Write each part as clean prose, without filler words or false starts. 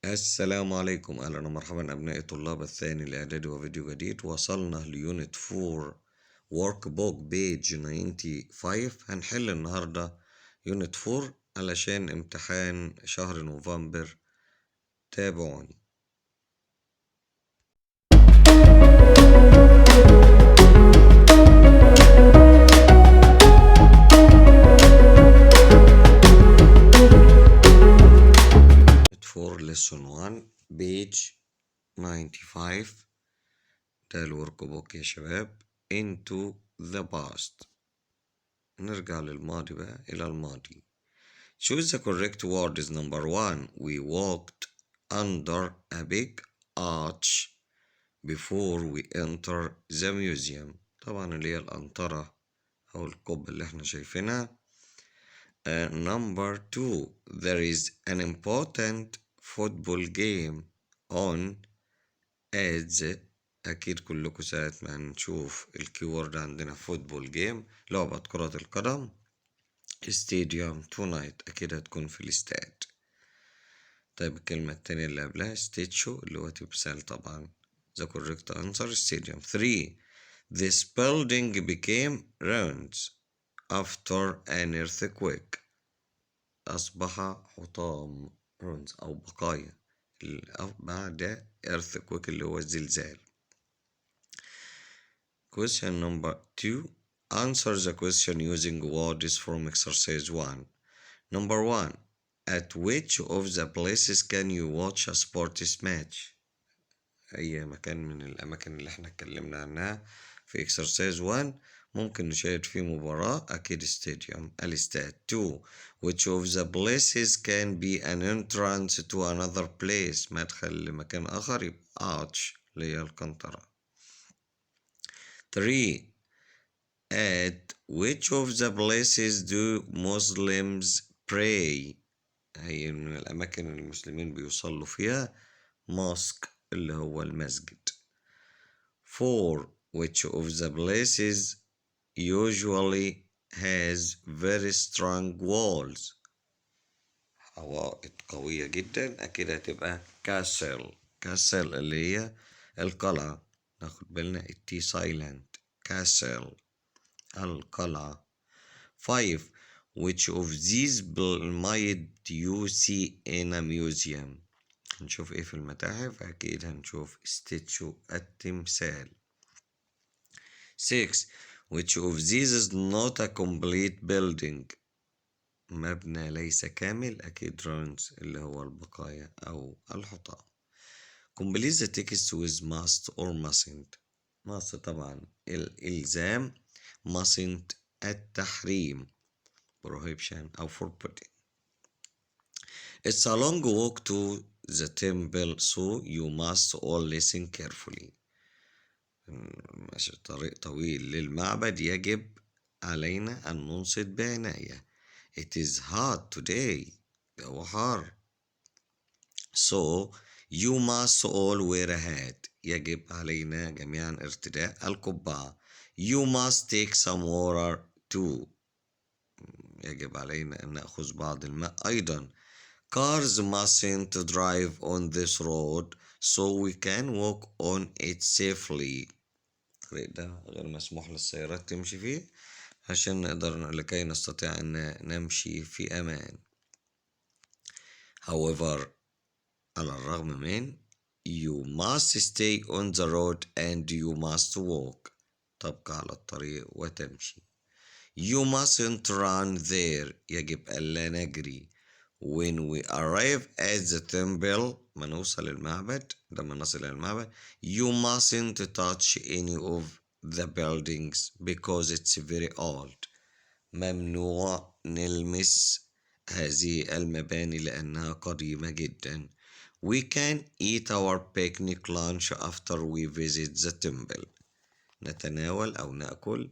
السلام عليكم، أهلا ومرحبا أبناء طلاب الثاني الإعدادي وفيديو جديد. وصلنا ليونت 4 ورك بوك بيج 95. هنحل النهاردة يونت 4 علشان امتحان شهر نوفمبر. تابعوني. for lesson 1 page 95. ده الورك بوك يا شباب. into the past. نرجع للماضي بقى، إلى الماضي. Choose the correct word is number 1. We walked under a big arch before we enter the museum. طبعا اللي هي القنطرة أو القبة اللي احنا شايفينها. Number 2. There is an important football game on as. أكيد كلكم ساعة ما نشوف الكيورد عندنا فوتبول جيم، لعبة كرة القدم. stadium tonight، أكيد هتكون في الاستاد. طيب الكلمة التانية اللي قبلها ستيتشو اللي هو تمثال طبعا. the correct answer stadium. 3. This building became ruins after an earthquake. أصبح حطام، ruins أو بقايا بعد earthquake اللي هو الزلزال. Question number 2. Answer the question using words from exercise 1. Number 1. At which of the places can you watch a sports match? أي مكان من الأماكن اللي احنا اتكلمنا عنها في exercise 1 ممكن نشاهد فيه مباراة. أكيد stadium، الاستاد. 2. Which of the places can be an entrance to another place؟ مدخل لمكان آخر، يبقى arch اللي هي القنطرة. 3. At which of the places do Muslims pray؟ هي من الأماكن اللي المسلمين بيصلوا فيها mosque اللي هو المسجد. 4. Which of the places usually has very strong walls؟ حوائط قوية جدا، أكيد هتبقى castle. castle اللي هي القلعة، ناخد بالنا التي سايلنت. castle القلعة. 5. Which of these might you see in a museum؟ هنشوف ايه في المتاحف؟ اكيد هنشوف ستيتشو التمثال. 6. Which of these is not a complete building؟ مبنى ليس كامل، اكيد ruins اللي هو البقايا او الحطام. Complete the text with must or mustn't. must طبعا الالزام، mustn't التحريم prohibition أو forbidden. It's a long walk to the temple, so you must all listen carefully. ماشي طريق طويل للمعبد، يجب علينا أن ننصت بعناية. It is hot today. جو حار. So you must all wear a hat. يجب علينا جميعا ارتداء القبعة. You must take some water too. يجب علينا أن نأخذ بعض الماء أيضا. Cars mustn't drive on this road so we can walk on it safely. الطريق ده غير مسموح للسيارات تمشي فيه عشان لكي نستطيع أن نمشي في أمان. However، على الرغم من you must stay on the road and you must walk. تبقى على الطريق وتمشي. You mustn't run there. يجب ألا نجري. When we arrive at the temple، ما نوصل المعبد، لما نصل إلى المعبد you mustn't touch any of the buildings because it's very old. ممنوع نلمس هذه المباني لأنها قديمة جدا. We can eat our picnic lunch after we visit the temple. نتناول أو نأكل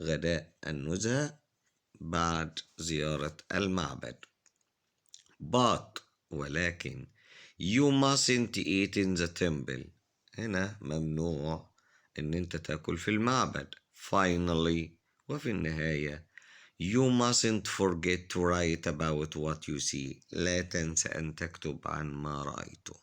غداء النزهة بعد زيارة المعبد. But ولكن you mustn't eat in the temple. هنا ممنوع إن أنت تأكل في المعبد. Finally، وفي النهاية You mustn't forget to write about what you see. لا تنسى أن تكتب عن ما رأيته.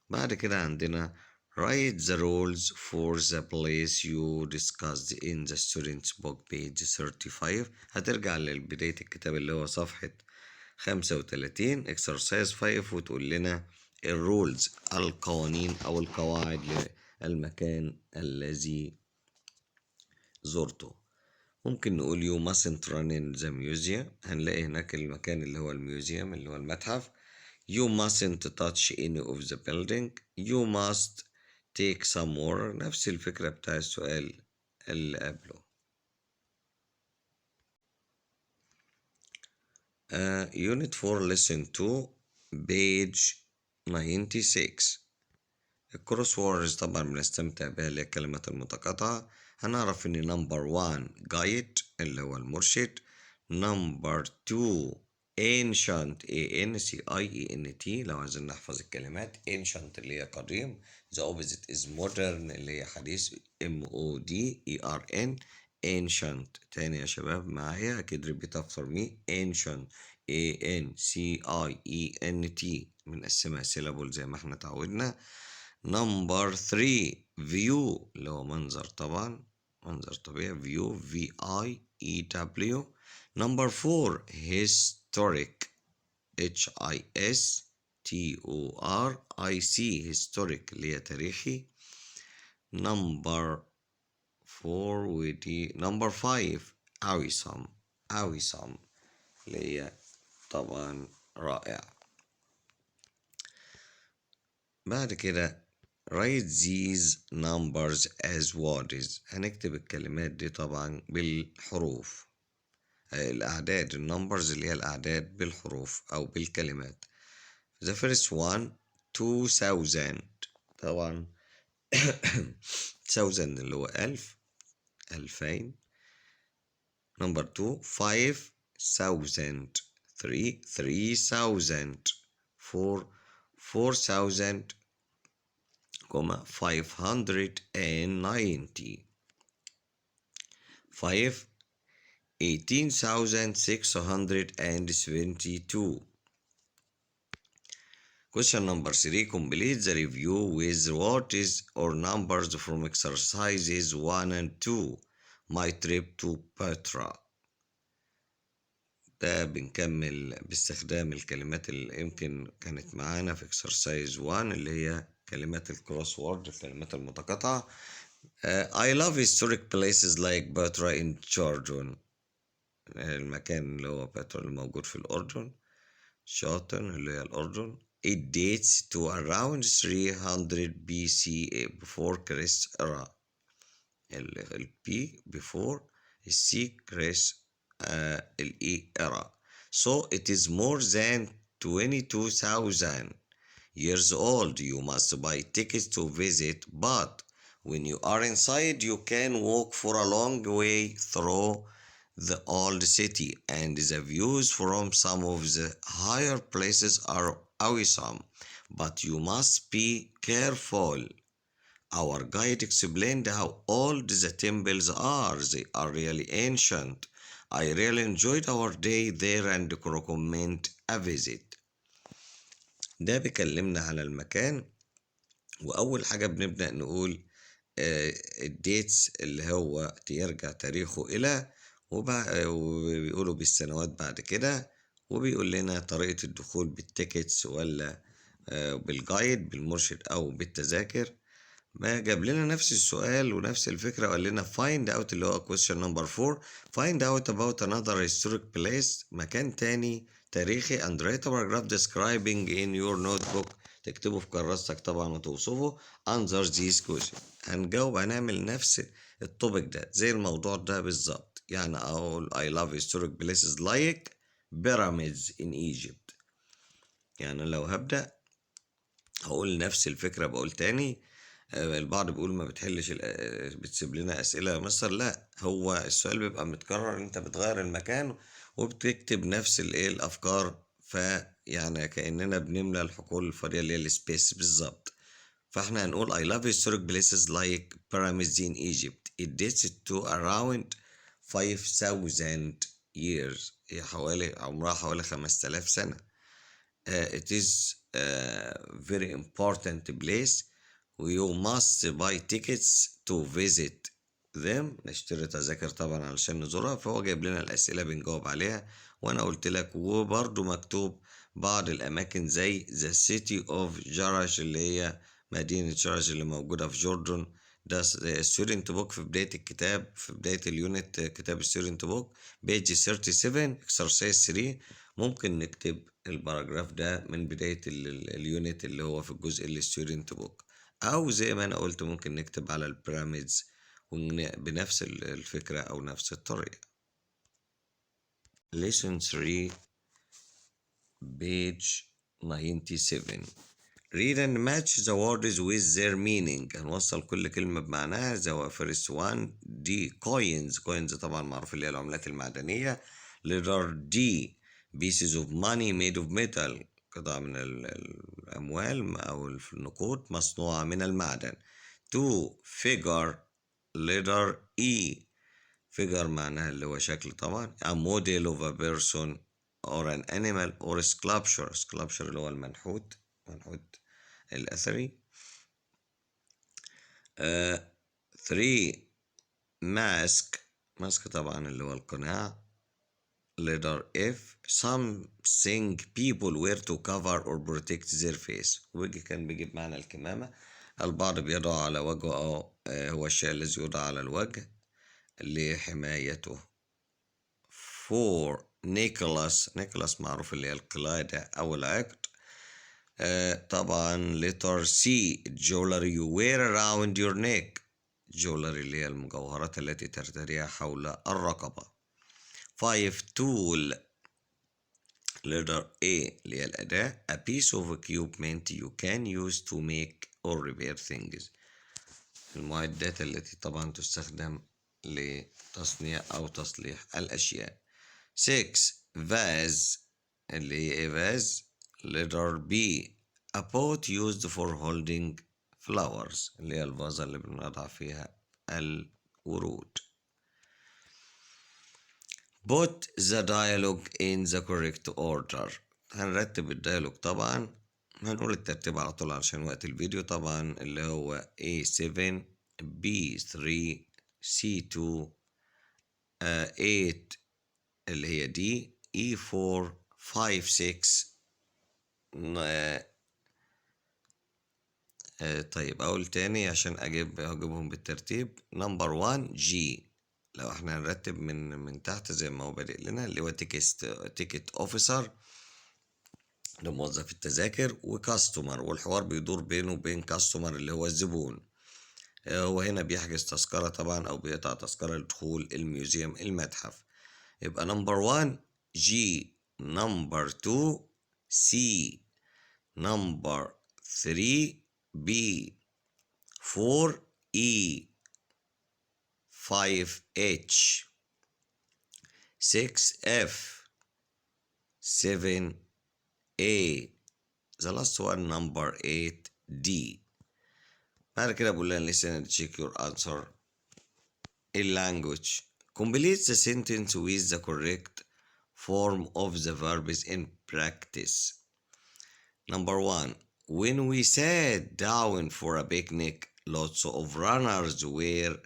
بعد كده عندنا write the rules for the place you discussed in the student's book page 35. هترجع لبداية الكتاب اللي هو صفحة 35 exercise 5 وتقول لنا الرولز القوانين أو القواعد للمكان الذي زرته. ممكن نقول you mustn't run in the museum. هنلاقي هناك المكان اللي هو الميوزيوم اللي هو المتحف. You mustn't touch any of the building. You must take some water. نفس الفكرة بتاع السؤال اللي قبله. Unit 4 lesson 2 page 96. الكروس ووردز طبعا بنستمتع بها اللي هي الكلمات المتقاطعة. هنعرف ان نمبر 1 guide اللي هو المرشد. نمبر 2 ancient ancient لو عايزين نحفظ الكلمات ancient اللي هي قديم. the opposite is modern اللي هي حديث modern. ancient تاني يا شباب معايا أكيد repeat after me. ancient ancient من اسمها syllable زي ما احنا تعودنا. نمبر 3 view اللي هو منظر طبعا منظر طبيعي view VIEW. نمبر 4 historic HISTORIC historic اللي هي تاريخي. نمبر 4 ودي نمبر 5 awesome اللي هي طبعا رائع. بعد كده write these numbers as words. هنكتب الكلمات دي طبعا بالحروف. الأعداد النمبرز اللي هي الأعداد بالحروف أو بالكلمات. The first one 2000 طبعا 1000 اللي هو 1000 2000. نمبر 2 5000 3000 4000 590 5 18672. Question number 3 complete the review with words or numbers from exercises 1 and 2. My trip to Petra. ده بنكمل باستخدام الكلمات اللي يمكن كانت معانا في exercise 1 اللي هي كلمات الكروس وورد الكلمات المتقاطعة. I love historic places like Petra in Jordan. المكان اللي هو بترا اللي موجود في الأردن. شاطن اللي هي الأردن. It dates to around 300 BCE before Christ era. ال P before C Christ ال E era. So it is more than 22,000 years old. You must buy tickets to visit, but when you are inside, you can walk for a long way through the old city, and the views from some of the higher places are awesome, but you must be careful. Our guide explained how old the temples are. They are really ancient. I really enjoyed our day there and recommend a visit. ده بيكلمنا على المكان. وأول حاجة بنبدأ نقول الديتس اللي هو يرجع تاريخه إلى وبيقولوا بالسنوات بعد كده. وبيقول لنا طريقة الدخول بالتيكتس ولا بالجايد بالمرشد أو بالتذاكر. ما جاب لنا نفس السؤال ونفس الفكرة وقال لنا find out اللي هو question number 4 find out about another historic place مكان تاني تاريخي and write a paragraph describing in your notebook. تكتبه في كراستك طبعا وتوصفه answer these questions. هنجاوب هنعمل نفس التوبيك ده زي الموضوع ده بالظبط. يعني أقول I love historic places like pyramids in Egypt. يعني لو هبدأ هقول نفس الفكرة بقول تاني. البعض بيقول ما بتحلش بتسيب لنا أسئلة يا مستر. لا هو السؤال بيبقى متكرر انت بتغير المكان وبتكتب نفس الأفكار. فيعني كأننا بنملى الحقول الفاضية اللي هي السبيس بالظبط. فاحنا هنقول I love historic places like pyramids in Egypt. It dates to around 5000 years، هي عمرها حوالي 5000 سنة. It is a very important place. You must buy tickets to visit them. نشتري تذاكر طبعا علشان نزورها. فهو جايب لنا الأسئلة بنجاوب عليها، وأنا قلت لك وبرضو مكتوب بعض الأماكن زي the city of جرش اللي هي مدينة جرش اللي موجودة في جوردن. ده student book في بداية الكتاب، في بداية اليونت كتاب student book page 37 exercise 3. ممكن نكتب الباراجراف ده من بداية اليونت اللي هو في الجزء اللي student book، أو زي ما أنا قلت ممكن نكتب على البيراميدز بنفس الفكرة أو نفس الطريقة. lesson 3 page 97. read and match the words with their meaning. هنوصل كل كلمة بمعناها. the first one دي coins طبعا معروف اللي هي العملات المعدنية. letter D pieces of money made of metal، قطع من الأموال أو النقود مصنوعة من المعدن. 2 figure letter E figure معناها اللي هو شكل طبعا. a model of a person or an animal or sculpture اللي هو المنحوت الأثري. 3 mask طبعا اللي هو القناع. letter F something people wear to cover or protect their face. وجه كان بيجيب معنى الكمامة. البعض بيضع على وجهه هو الشيء الذي يوضع على الوجه لحمايته. 4 necklace معروف اللي هي القلادة أو العقد. طبعا letter C jewelry you wear around your neck. jewelry اللي هي المجوهرات التي ترتديها حول الرقبة. 5 tool letter A اللي هي الأداة a piece of equipment you can use to make or repair things. المعدات التي طبعا تستخدم لتصنيع أو تصليح الأشياء. 6 vase اللي هي vase letter B a pot used for holding flowers اللي هي الفازة اللي بنضع فيها الورود. put the dialogue in the correct order. هنرتب الديالوج طبعا. هنقول الترتيب على طول عشان وقت الفيديو طبعا اللي هو A7 B3 C2 8 اللي هي D E4 5 6. طيب أقول تاني عشان أجيبهم بالترتيب. نمبر 1 G لو احنا هنرتب من تحت زي ما هو بادئ لنا اللي هو تيكت اوفيسر لموظف التذاكر، وكاستمر والحوار بيدور بينه وبين كاستمر اللي هو الزبون. هو هنا بيحجز تذكرة طبعا أو بيقطع تذكرة لدخول الميوزيوم المتحف. يبقى نمبر 1 جي، نمبر 2 سي، نمبر 3 بي، 4 اي، 5 اتش، 6 اف، 7 A. The last one number 8 D. بعد كده بقول لنا listen and check your answer in language. Complete the sentence with the correct form of the verbs in practice. Number 1. When we sat down for a picnic, lots of runners were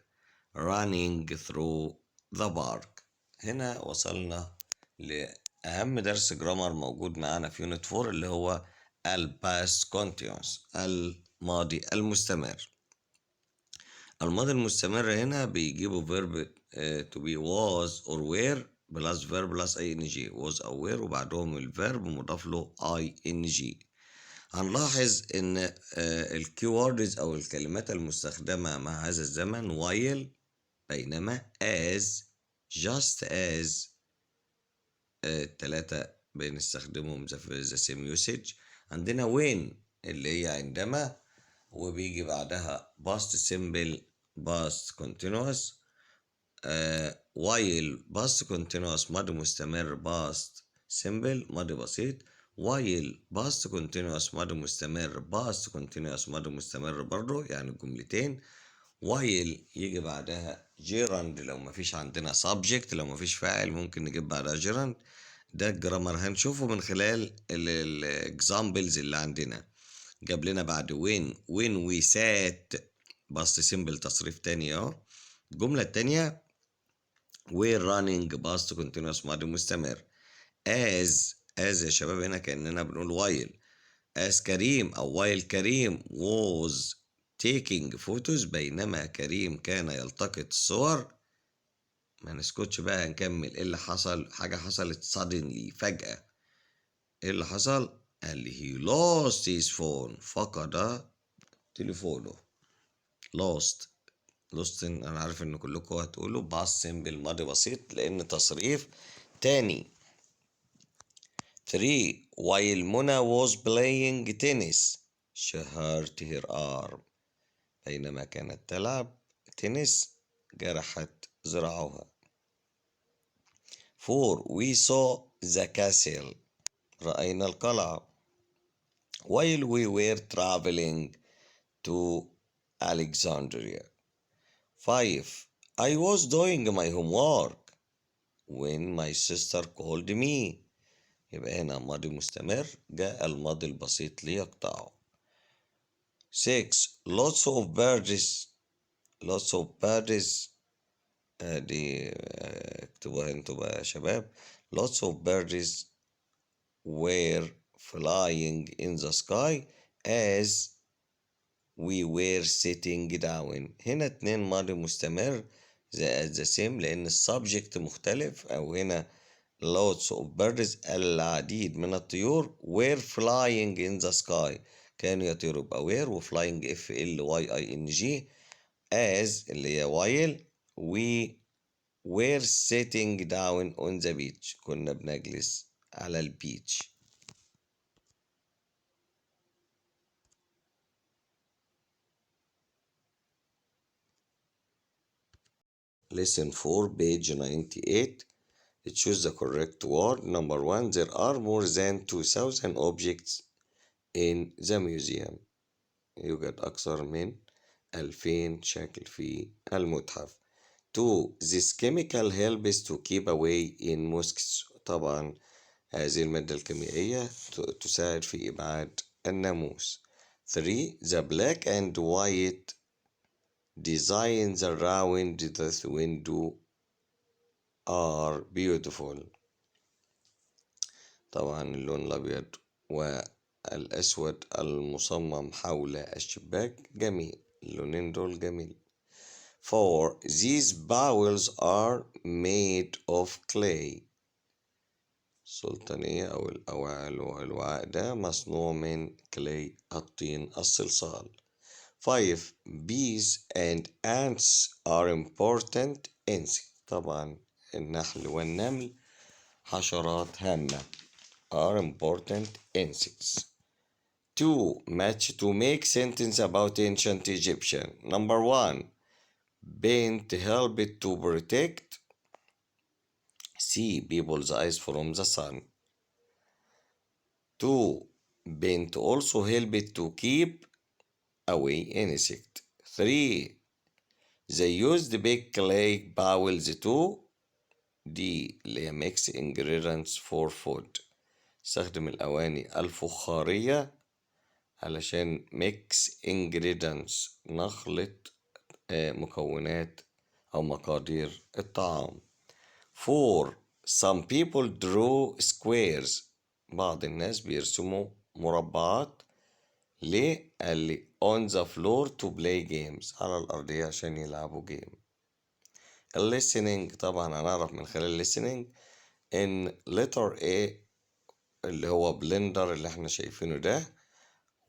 running through the park. هنا وصلنا لأهم درس جرامر موجود معانا في يونت 4 اللي هو الباست كونتينوس، الماضي المستمر. الماضي المستمر هنا بيجيبوا فيرب to be was or were plus verb plus ing. was أو were وبعدهم الفيرب مضاف له ing. هنلاحظ ان الكيوردز او الكلمات المستخدمة مع هذا الزمن while، بينما as، just as، التلاتة بنستخدمهم the same usage. عندنا when اللي هي عندما، وبيجي بعدها past simple past continuous. while past continuous ماضي مستمر past simple ماضي بسيط. while past continuous ماضي مستمر past continuous ماضي مستمر برضو، يعني جملتين. while يجي بعدها gerund لو مفيش عندنا subject، لو مفيش فاعل ممكن نجيب بعدها gerund. ده الجرامر هنشوفه من خلال الاكزامبلز اللي عندنا. جاب لنا بعد when we sat باست سيمبل تصريف تاني اهو. الجملة التانية we're running باست continuous ماضي مستمر. as يا شباب هنا كأننا بنقول while as كريم أو while كريم was taking photos، بينما كريم كان يلتقط الصور. ما نسكتش بقى، هنكمل. ايه اللي حصل؟ حاجة حصلت suddenly فجأة. ايه اللي حصل؟ قال لي he lost his phone، فقد تليفونه. lost انا عارف ان كلكم هتقولوا past simple ماضي بسيط لان تصريف تاني. 3 while منى was playing tennis she hurt her arm، بينما كانت تلعب تنس جرحت ذراعها. 4 we saw the castle، رأينا القلعة. while we were traveling to Alexandria. 5 I was doing my homework when my sister called me. يبقى هنا ماضي مستمر جاء الماضي البسيط ليقطعه. 6 lots of birds دي اكتبوها انتوا بقى يا شباب. lots of birds were flying in the sky as we were sitting down. هنا اتنين ماضي مستمر زائد the same لأن السبجكت مختلف. أو هنا lots of birds العديد من الطيور were flying in the sky كانوا يطيروا يبقى were و flying FLYING as اللي هي while we were sitting down on the beach كنا بنجلس على البيتش. Lesson 4 page 98. Choose the correct word. Number 1 there are more than 2000 objects in the museum. يوجد أكثر من 2000 شكل في المتحف. 2 this chemical helps to keep away in mosquitoes. طبعا هذه المادة الكيميائية تساعد في إبعاد الناموس. 3 the black and white designs around the window are beautiful. طبعا اللون الأبيض والأسود المصمم حول الشباك جميل. اللونين دول جميل. 4 these bowls are made of clay. السلطانية أو الوعاء ده مصنوع من clay الطين الصلصال. 5 bees and ants are important insects. طبعا النحل والنمل حشرات هامة are important insects. 2 match to make sentence about ancient Egyptian. Number 1 paint helped to protect people's eyes from the sun. 2 paint also helped to keep away insect. 3 they used big clay bowls too. دي اللي هي mix ingredients for food. استخدم الأواني الفخارية علشان mix ingredients نخلط مكونات أو مقادير الطعام. 4 some people draw squares. بعض الناس بيرسموا مربعات. ليه؟ قال لي on the floor to play games على الأرضية عشان يلعبوا جيم. listening طبعا هنعرف من خلال listening إن letter A اللي هو بلندر اللي احنا شايفينه ده،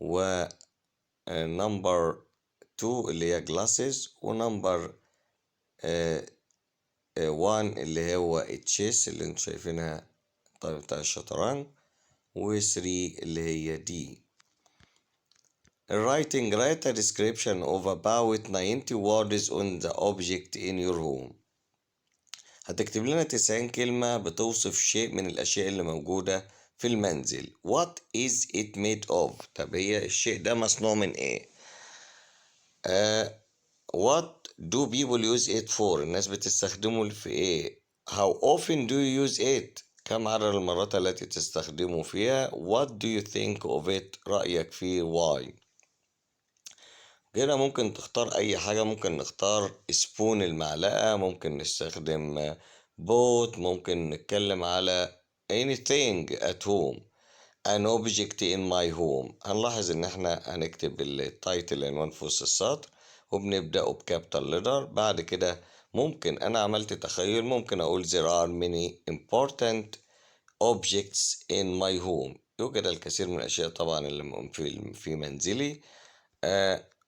و number 2 اللي هي glasses، و number 1 اللي هو تشيس اللي انتوا شايفينها طيب بتاع الشطرنج، و 3 اللي هي دي. Writing write a description of about 90 words on the object in your home. هتكتب لنا 90 كلمة بتوصف شيء من الأشياء اللي موجودة في المنزل. What is it made of؟ طب هي الشيء ده مصنوع من إيه؟ what do people use it for؟ الناس بتستخدمه في ايه؟ how often do you use it؟ كم عدد المرات التي تستخدمه فيها؟ what do you think of it؟ رأيك فيه why؟ كده ممكن تختار أي حاجة، ممكن نختار سبون المعلقة، ممكن نستخدم بوت، ممكن نتكلم على anything at home an object in my home. هنلاحظ ان احنا هنكتب التايتل عنوان في وسط السطر وبنبدأه بكابيتال ليتر. بعد كده ممكن انا عملت تخيل، ممكن اقول there are many important objects in my home. يوجد الكثير من الاشياء طبعا اللي في منزلي.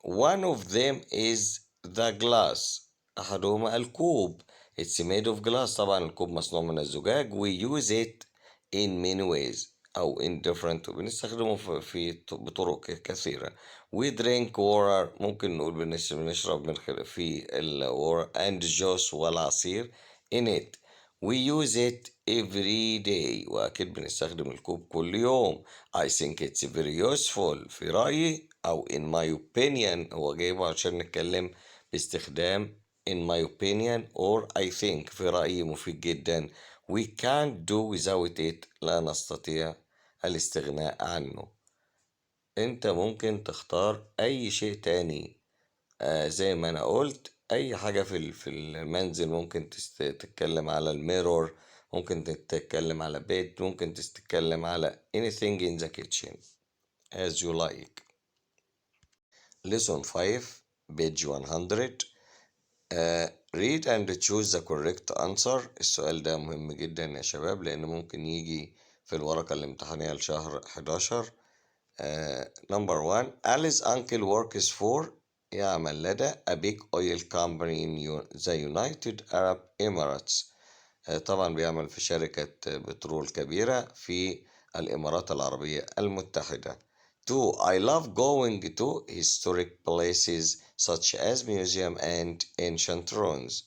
One of them is the glass. احدهما الكوب. It's made of glass. طبعا الكوب مصنوع من الزجاج. We use it in many ways أو in different. بنستخدمه بطرق كثيرة. We drink water. ممكن نقول بنشرب في water and juice والعصير in it. We use it every day. وأكيد بنستخدم الكوب كل يوم. I think it's very useful. في رأيي أو in my opinion هو جايبه عشان نتكلم باستخدام in my opinion or I think في رأيي مفيد جدا. We can't do without it. لا نستطيع الاستغناء عنه. انت ممكن تختار اي شيء تاني. زي ما انا قلت اي حاجة في المنزل. ممكن تتكلم على الميرور، ممكن تتكلم على بيت، ممكن تتكلم على anything in the kitchen as you like. Lesson 5 page 100. read and choose the correct answer. السؤال ده مهم جدا يا شباب لأن ممكن يجي في الورقة الامتحانية لشهر 11. Number 1. Ali's uncle works for. يعمل لدى a big oil company in the United Arab Emirates. طبعا بيعمل في شركة بترول كبيرة في الإمارات العربية المتحدة. 2. I love going to historic places such as museum and ancient ruins.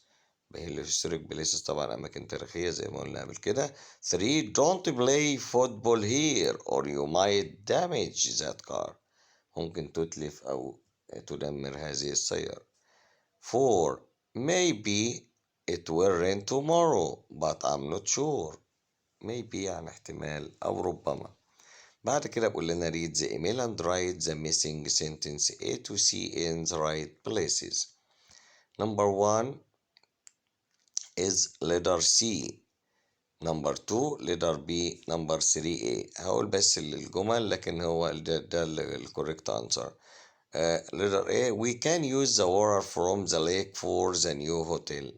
historic places طبعا أماكن تاريخية زي ما قلنا قبل كده. 3. Don't play football here or you might damage that car. ممكن تتلف أو تدمر هذه السيارة. 4. Maybe it will rain tomorrow but I'm not sure. maybe يعني احتمال أو ربما. بعد كده بقول لنا read the email and write the missing sentence A to C in the right places. Number 1 is letter C. Number 2 letter B. Number 3 A. هقول بس الجمل لكن هو ده الكوريكت answer. letter A. We can use the water from the lake for the new hotel.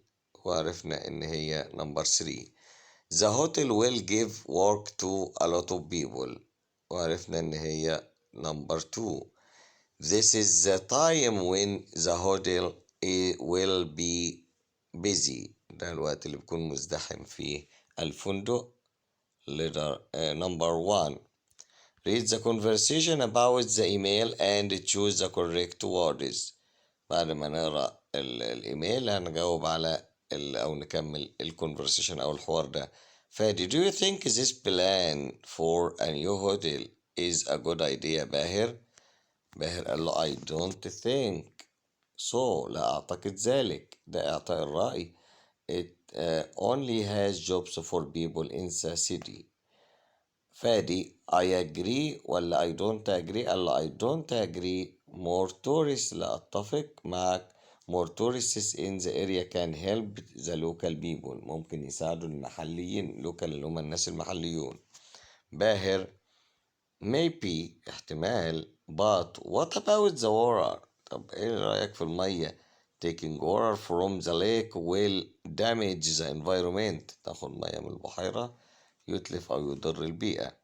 وعرفنا إن هي number 3. The hotel will give work to a lot of people. وعرفنا إن هي number 2. This is the time when the hotel will be busy. ده الوقت اللي بيكون مزدحم فيه الفندق. letter number 1. Read the conversation about the email and choose the correct words. بعد ما نقرأ الإيميل هنجاوب على أو نكمل الكونفرسيشن أو الحوار ده. فادي do you think this plan for a new hotel is a good idea باهر؟ باهر قال له I don't think so. لا أعتقد ذلك. ده إعطاء الرأي. It only has jobs for people in the city. فادي I agree ولا I don't agree؟ قال له I don't agree. more tourists. لا أتفق معك. more tourists in the area can help the local people. ممكن يساعدوا المحليين. local اللي هم الناس المحليون. باهر maybe احتمال. but what about the water؟ طب ايه رأيك في المية؟ taking water from the lake will damage the environment. تاخد مية من البحيرة يتلف أو يضر البيئة.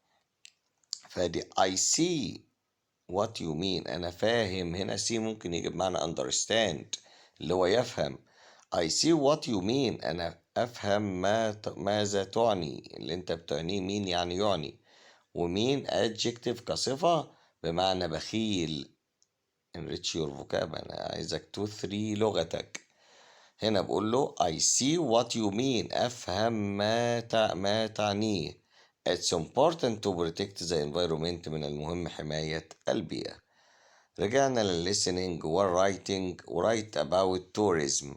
فدي I see what you mean. أنا فاهم. هنا see ممكن يجي بمعنى understand اللي هو يفهم. I see what you mean. أنا أفهم ماذا تعني. اللي أنت بتعنيه مين يعني يعني. ومين adjective كصفة بمعنى بخيل. enrich your vocab. أنا عايزك تثري لغتك. هنا بقول له I see what you mean. أفهم ما تعنيه. It's important to protect the environment. من المهم حماية البيئة. رجعنا للlistening والwriting write about tourism.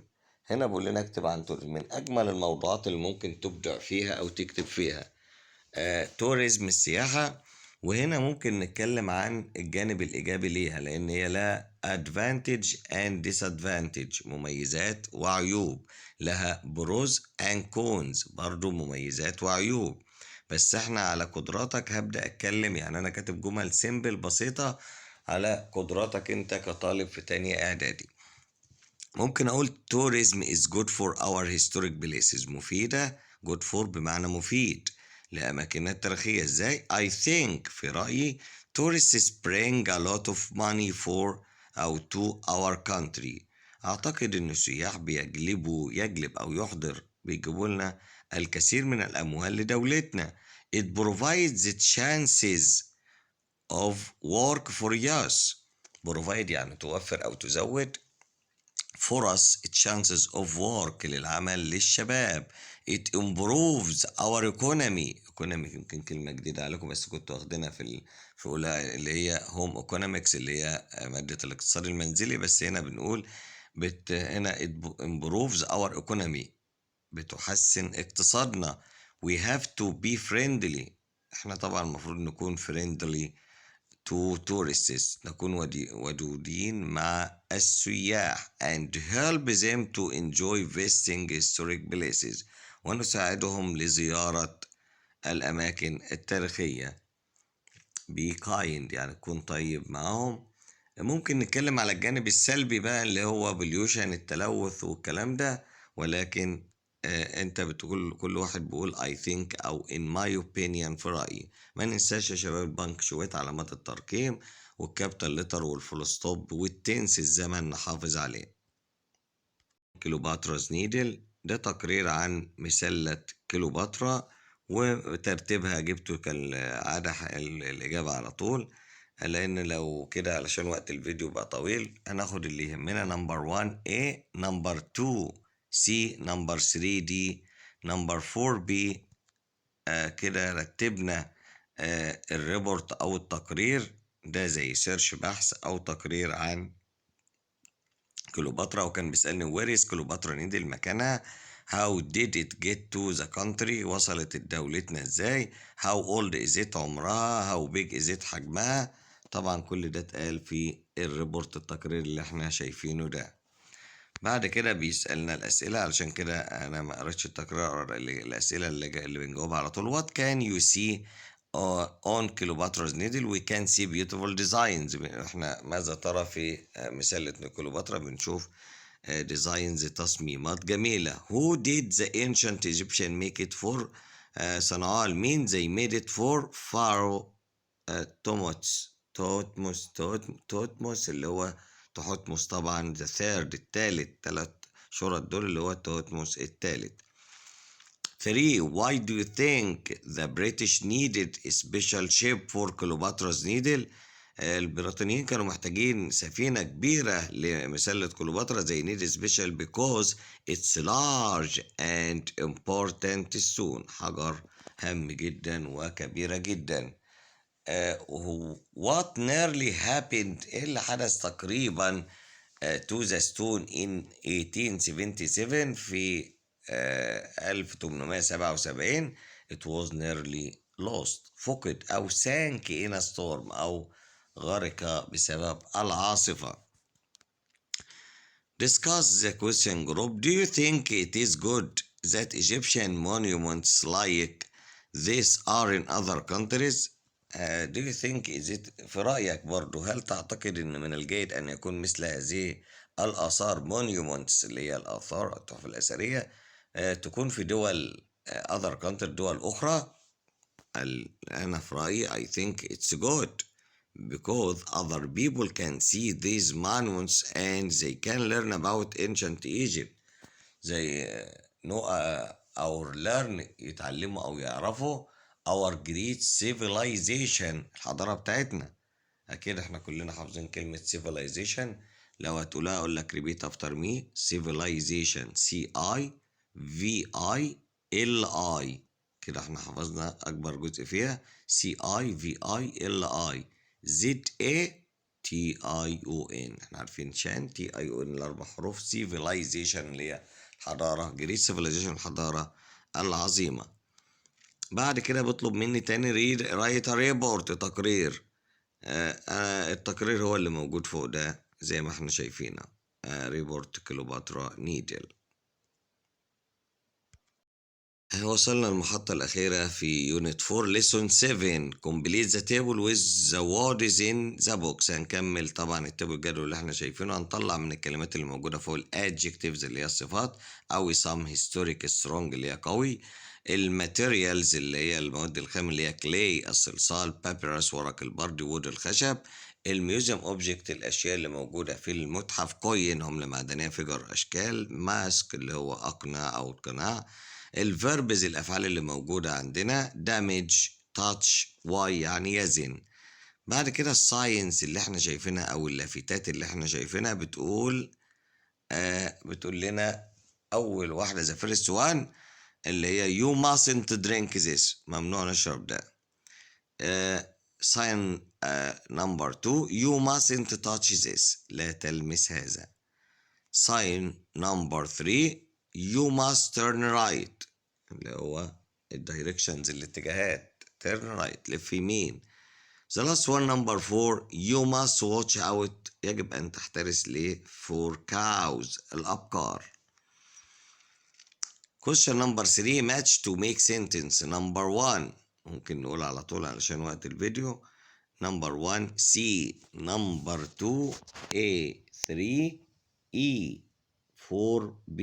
هنا بيقول لنا اكتب عن توريزم. من أجمل الموضوعات اللي ممكن تبدع فيها أو تكتب فيها توريزم السياحة. وهنا ممكن نتكلم عن الجانب الإيجابي ليها، لأن هي لها advantage and disadvantage، مميزات وعيوب. لها pros and cons، برضو مميزات وعيوب. بس احنا على قدراتك هبدأ أتكلم، يعني أنا كاتب جمل سيمبل بسيطة على قدراتك أنت كطالب في تانية إعدادي. ممكن أقول tourism is good for our historic places. مفيدة، good for بمعنى مفيد لأماكننا التاريخية. إزاي؟ I think في رأيي tourists bring a lot of money for أو to our country. أعتقد إن السياح يجلب أو يحضر، بيجيبوا لنا الكثير من الأموال لدولتنا. It provides the chances of work for youth. provide يعني توفر أو تزود فرص chances of work للعمل للشباب. it improves our economy يمكن كلمة جديدة عليكم بس كنت واخدينها في أولى اللي هي home economics اللي هي مادة الاقتصاد المنزلي، بس هنا بنقول هنا it improves our economy، بتحسن اقتصادنا. we have to be friendly. احنا طبعا المفروض نكون friendly to tourists، نكون ودودين مع السياح and help them to enjoy visiting historic places، ونساعدهم لزيارة الأماكن التاريخية. be kind يعني تكون طيب معاهم. ممكن نتكلم على الجانب السلبي بقى اللي هو pollution، التلوث والكلام ده، ولكن انت بتقول كل واحد بيقول I think او in my opinion في رأيي. ما ننساش يا شباب البنكشويت علامات الترقيم والكابيتال لتر والفول ستوب والتنس الزمن نحافظ عليه. كليوباترا's نيدل ده تقرير عن مسلة كليوباترا وترتيبها، جبته كالعادة الإجابة على طول، لأن لو كده علشان وقت الفيديو بقى طويل هناخد اللي يهمنا. نمبر 1 A، نمبر 2 C، نمبر 3 D، نمبر 4 B. كده رتبنا الريبورت أو التقرير ده زي سيرش بحث أو تقرير عن كليوباترا، وكان بيسألني where is كليوباترا نيدل مكانها. how did it get to the country، وصلت دولتنا ازاي. how old is it عمرها. how big is it حجمها. طبعا كل ده اتقال في الريبورت التقرير اللي احنا شايفينه ده. بعد كده بيسألنا الأسئلة، علشان كده أنا ما قريتش التكرار الأسئلة اللي بنجاوبها على طول. what can you see on Cleopatra's needle. we can see beautiful designs. احنا ماذا ترى في مسلة كليوباترا؟ بنشوف designs تصميمات جميلة. who did the ancient Egyptian make it for. صنعوها لمين؟ they made it for pharaoh توتموس اللي هو تحتمس طبعا. the third التالت، 3 شرط دول اللي هو توتموس التالت. 3 why do you think the British needed a special ship for Cleopatra's needle. البريطانيين كانوا محتاجين سفينة كبيرة لمسلة كليوباترا زي need special because it's large and important stone، حجر هام جدا وكبيرة جدا. what nearly happened، ايه اللي حدث تقريبا to the stone in 1877 في 1877. it was nearly lost، فقد أو sank in a storm أو غرق بسبب العاصفة. discuss the question group. do you think it is good that Egyptian monuments like this are in other countries. do you think is it في رأيك برضو هل تعتقد أن من الجيد أن يكون مثل هذه الآثار monuments اللي هي الآثار التحف الأثرية تكون في دول other countries دول أخرى؟ أنا في رأيي I think it's good because other people can see these monuments and they can learn about ancient Egypt. زي know or learn يتعلموا أو يعرفوا our great civilization الحضارة بتاعتنا. أكيد احنا كلنا حافظين كلمة civilization. لو هتقولها أقول لك repeat after me. civilization CIVILI. كده احنا حفظنا أكبر جزء فيها. CIVILI ZA TION. احنا عارفين شان TION الأربع حروف. civilization اللي هي الحضارة. جريت civilization الحضارة العظيمة. بعد كده بيطلب مني تاني رايت ريبورت تقرير. التقرير هو اللي موجود فوق ده زي ما احنا شايفينه. ريبورت كليوباترا نيدل. وصلنا المحطة الأخيرة في يونت 4 ليسون 7 complete the table with the words in the box. هنكمل طبعا التابل الجدول اللي احنا شايفينه. هنطلع من الكلمات اللي موجودة فوق الادجectives اللي هي الصفات، أو some historic strong اللي هي قوي، الماتيريالز اللي هي المواد الخام اللي هي clay الصلصال، بابيروس ورق البرد، وود الخشب، الميوزيوم اوبجكت الاشياء اللي موجوده في المتحف، كوين عمله معدنيه، فيجر اشكال، ماسك اللي هو اقناع او قناع، الفيربز الافعال اللي موجوده عندنا، دامج، تاتش، واي يعني يزن. بعد كده الساينس اللي احنا شايفينها او اللافتات اللي احنا شايفينها بتقول لنا اول واحده ذا فيرست وان اللي هي you mustn't drink this ممنوع نشرب ده. sign number 2 you mustn't touch this لا تلمس هذا. sign number 3 you must turn right اللي هو الدايركشنز الاتجاهات turn right لف يمين. the last one number 4 you must watch out يجب أن تحترس for cows الأبقار. question number 3 match to make sentence. number 1 ممكن نقول على طول علشان وقت الفيديو. number 1 C, number 2 A, 3 E, 4 B,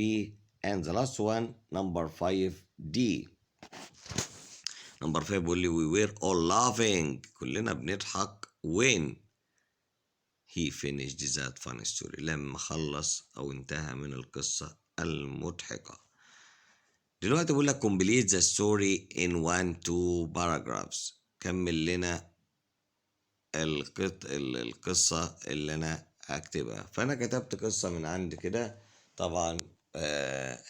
and the last one number 5 D. number 5 بيقول لي we were all laughing كلنا بنضحك when he finished that funny story لما خلص أو انتهى من القصة المضحكة. دلوقتي بقول لك complete the story in 1-2 paragraphs. كمل لنا القصة اللي أنا هكتبها. فأنا كتبت قصة من عندي كده طبعا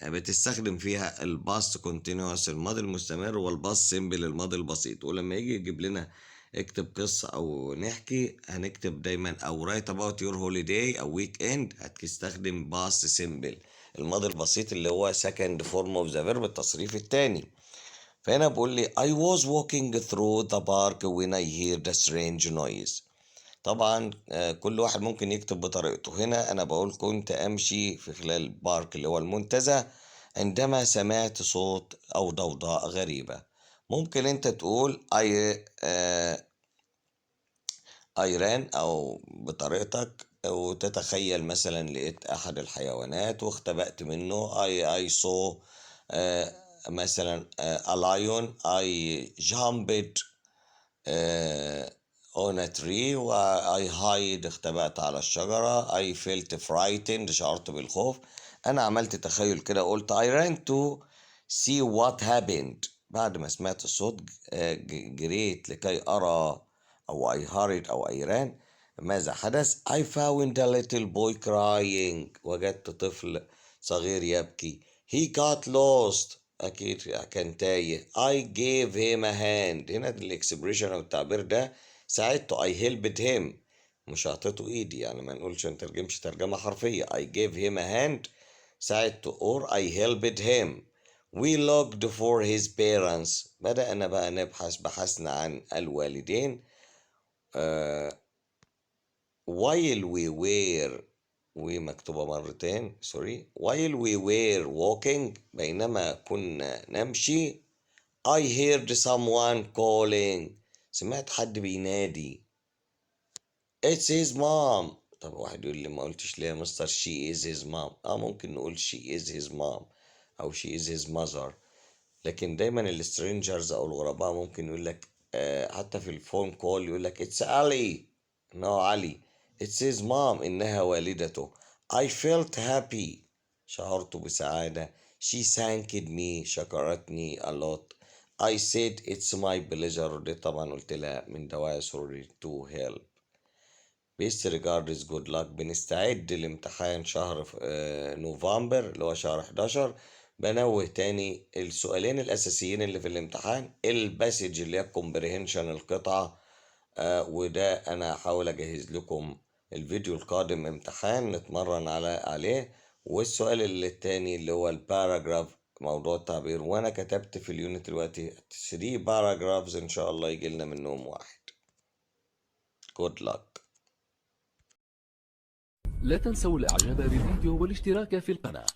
بتستخدم فيها الباست كونتينوس الماضي المستمر والباست سيمبل الماضي البسيط. ولما يجي يجيب لنا اكتب قصة أو نحكي هنكتب دايما أو write about your holiday أو weekend هتستخدم باست سيمبل الماضي البسيط اللي هو second form of the verb التصريف التاني. فهنا بقول لي I was walking through the park when I heard a strange noise. طبعا كل واحد ممكن يكتب بطريقته. هنا أنا بقول كنت أمشي في خلال البارك اللي هو المنتزه عندما سمعت صوت أو ضوضاء غريبة. ممكن أنت تقول I ran أو بطريقتك وتتخيل مثلا لقيت أحد الحيوانات واختبأت منه. I saw مثلا a lion I jumped on a tree و I hide اختبأت على الشجرة. I felt frightened شعرت بالخوف. أنا عملت تخيل كده قلت I ran to see what happened بعد ما سمعت الصوت جريت لكي أرى أو I hurried أو I ran ماذا حدث. I found a little boy crying وجدت طفل صغير يبكي. He got lost أكيد كان تايه. I gave him a hand هنا الإكسبريشن أو التعبير ده ساعدته. I helped him مش أعطيته إيدي يعني ما نقولش نترجمش ترجمة حرفية. I gave him a hand ساعدته or I helped him. We looked for his parents بدأنا بقى بحثنا عن الوالدين. while we were ومكتوبة مرتين سوري. while we were walking بينما كنا نمشي I heard someone calling سمعت حد بينادي. It's his mom. طب واحد يقول لي ما قلتش ليه يا مستر she is his mom. ممكن نقول she is his mom أو she is his mother. لكن دايما السترينجرز أو الغرباء ممكن يقول لك حتى في الفون كول يقول لك it's Ali إنه علي. it's his mom إنها والدته. I felt happy شعرت بسعادة. she thanked me شكرتني a lot. I said it's my pleasure دي طبعا قلت لها من دواعي سروري to help. best regards good luck بنستعد لامتحان شهر نوفمبر اللي هو شهر 11. بنوه تاني السؤالين الأساسيين اللي في الامتحان الباسج اللي هي comprehension القطعة وده انا هحاول اجهز لكم الفيديو القادم امتحان نتمرن عليه. والسؤال اللي التاني اللي هو الباراجراف، موضوع التعبير، وانا كتبت في اليونت دلوقتي 3 باراجرافز، ان شاء الله يجي لنا منهم واحد. good luck. لا تنسوا الاعجاب بالفيديو والاشتراك في القناة.